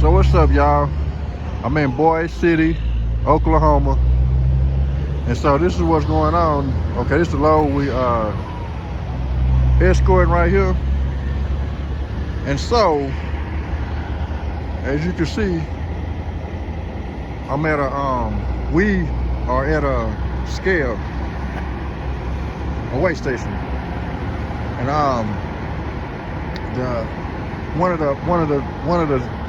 So what's up, y'all? I'm in Boise City, Oklahoma. And so this is what's going on. Okay, this is the load we escorting right here. And so, as you can see, I'm at we are at a scale, a weigh station. And one of the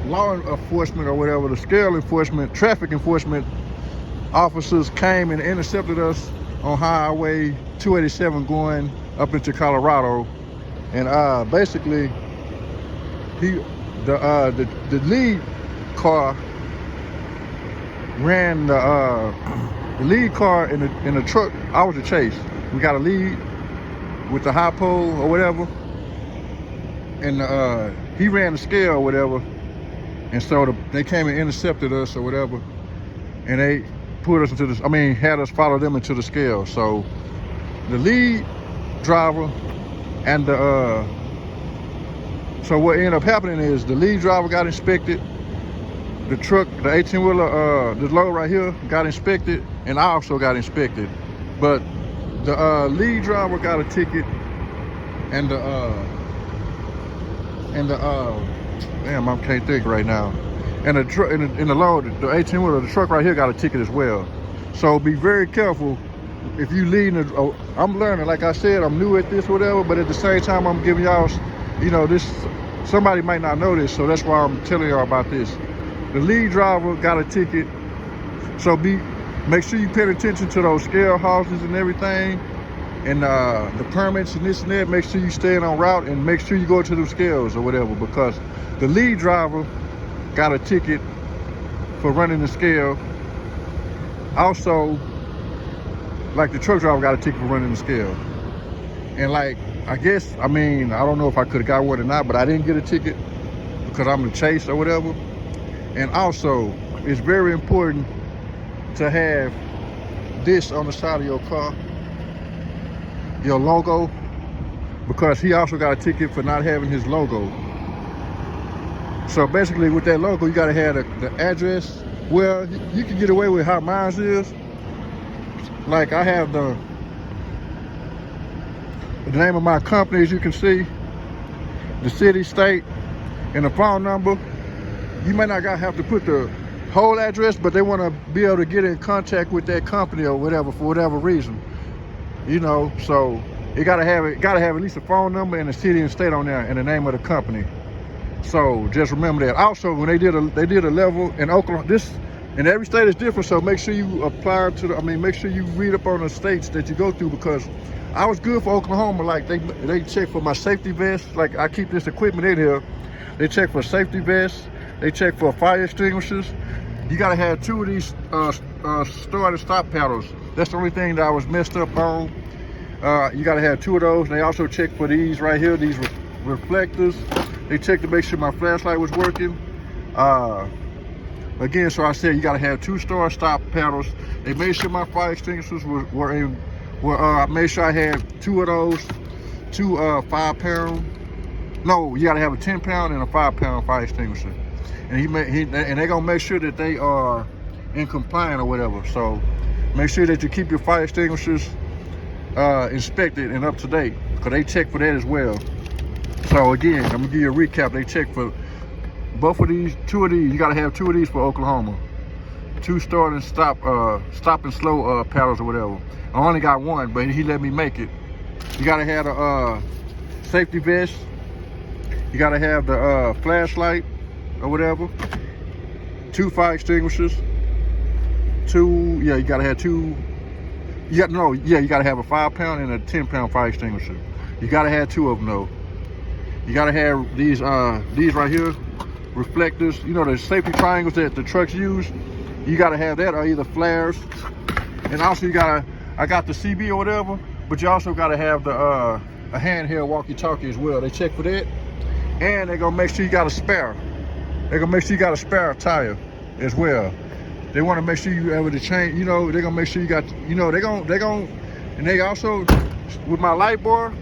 law enforcement or whatever, the scale enforcement, traffic enforcement officers came and intercepted us on Highway 287 going up into Colorado. And basically the lead car ran the lead car in the truck. I was the chase. We got a lead with the high pole or whatever, and he ran the scale or whatever, and so they came and intercepted us or whatever, and they put us into had us follow them into the scale. So the lead driver and so what ended up happening is the lead driver got inspected, the truck, the 18-wheeler, the load right here got inspected, and I also got inspected. But the lead driver got a ticket, and damn, I can't think right now. And the truck in the load, the 18-wheeler, the truck right here got a ticket as well. So be very careful if you lead. I'm learning, like I said, I'm new at this, whatever. But at the same time, I'm giving y'all, this. Somebody might not know this, so that's why I'm telling y'all about this. The lead driver got a ticket, so make sure you pay attention to those scale houses and everything, and the permits and this and that. Make sure you stay on route and make sure you go to the scales or whatever, because the lead driver got a ticket for running the scale. Also, like the truck driver got a ticket for running the scale. And like, I guess, I don't know if I could have got one or not, but I didn't get a ticket because I'm the chase or whatever. And also, it's very important to have this on the side of your car, your logo, because he also got a ticket for not having his logo. So basically with that logo, you gotta have the address. Well, you can get away with how mine is. Like I have the name of my company, as you can see, the city, state, and the phone number. You may not have to put the whole address, but they want to be able to get in contact with that company or whatever for whatever reason. So you gotta have at least a phone number and the city and state on there and the name of the company. So just remember that. Also, when they did a level in Oklahoma, and every state is different, so make sure you apply to make sure you read up on the states that you go through, because I was good for Oklahoma. Like they check for my safety vest. Like I keep this equipment in here. They check for safety vests. They check for fire extinguishers. You gotta have 2 of these start and stop paddles. That's the only thing that I was messed up on. You gotta have 2 of those. And they also check for these right here, these reflectors. They check to make sure my flashlight was working. Again, so I said you gotta have 2 start stop paddles. They made sure my fire extinguishers I made sure I had 2 of those, 2 5-pound. No, you gotta have a 10-pound and a 5-pound fire extinguisher. And and they gonna make sure that they are in compliance or whatever. So make sure that you keep your fire extinguishers inspected and up to date, because they check for that as well. So again, I'm gonna give you a recap. They check for both of these, 2 of these. You gotta have 2 of these for Oklahoma. 2 start and stop and slow paddles or whatever. I only got 1, but he let me make it. You gotta have the safety vest. You gotta have the flashlight or whatever. 2 fire extinguishers. You gotta have 2. You gotta have a 5-pound and a 10-pound fire extinguisher. You gotta have 2 of them though. You gotta have these right here, reflectors. The safety triangles that the trucks use. You gotta have that, or either flares. And also I got the CB or whatever, but you also gotta have the a handheld walkie-talkie as well. They check for that, and they're gonna make sure you got a spare. They're gonna make sure you got a spare tire as well. They want to make sure you able to change. They're gonna make sure you got. They're gonna, and they also with my light bar,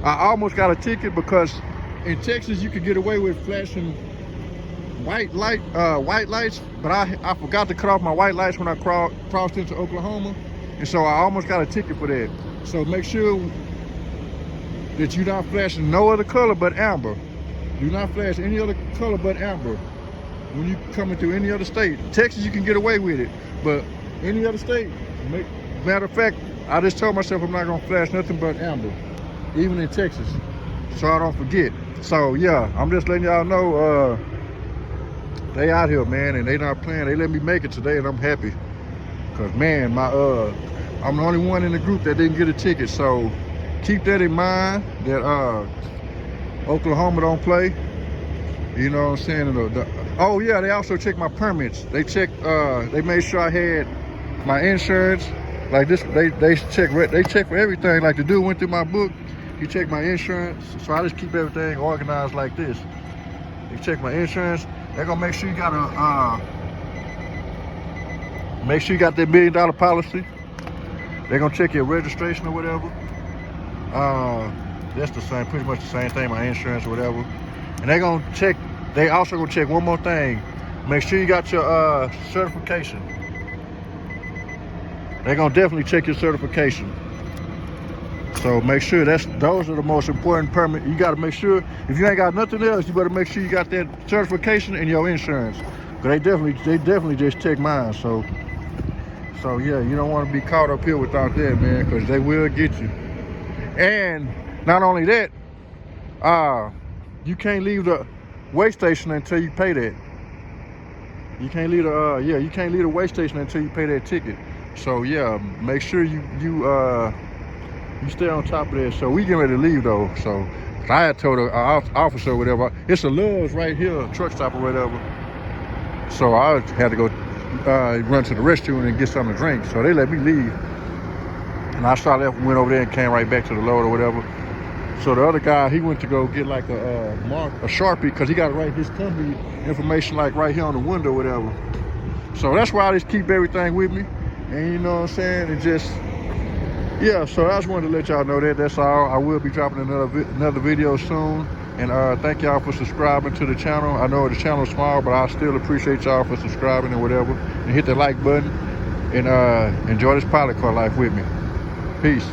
I almost got a ticket because in Texas, you could get away with flashing white lights, but I forgot to cut off my white lights when I crossed into Oklahoma, and so I almost got a ticket for that. So make sure that you're not flashing no other color but amber. Do not flash any other color but amber when you coming through any other state. Texas, you can get away with it, but any other state, matter of fact, I just told myself I'm not gonna flash nothing but amber, even in Texas, so I don't forget. So yeah, I'm just letting y'all know they out here, man, and they not playing. They let me make it today, and I'm happy. Cause man, I'm the only one in the group that didn't get a ticket. So keep that in mind, that Oklahoma don't play. You know what I'm saying? Oh yeah, they also checked my permits. They checked. They made sure I had my insurance. Like this, they check for everything. Like the dude went through my book. He checked my insurance. So I just keep everything organized like this. They check my insurance. They're gonna make sure you got that $1 million policy. They're gonna check your registration or whatever. That's the same, pretty much the same thing, my insurance or whatever. And they also gonna check one more thing. Make sure you got your certification. They're gonna definitely check your certification. So make sure those are the most important permit. You gotta make sure, if you ain't got nothing else, you better make sure you got that certification and your insurance. Cause they definitely just check mine. So yeah, you don't want to be caught up here without that, man, because they will get you. And not only that, you can't leave the weigh station until you pay that. You can't leave the weigh station until you pay that ticket. So yeah, make sure you stay on top of that. So we getting ready to leave though. So I had told the officer or whatever, it's a Love's right here, truck stop or whatever. So I had to go run to the restroom and get something to drink. So they let me leave. And I started left, went over there and came right back to the load or whatever. So the other guy, he went to go get like a Sharpie, because he got to write his company information like right here on the window or whatever. So that's why I just keep everything with me. And you know what I'm saying? And just, yeah, so I just wanted to let y'all know that. That's all. I will be dropping another video soon. And thank y'all for subscribing to the channel. I know the channel's small, but I still appreciate y'all for subscribing and whatever. And hit the like button. And enjoy this pilot car life with me. Peace.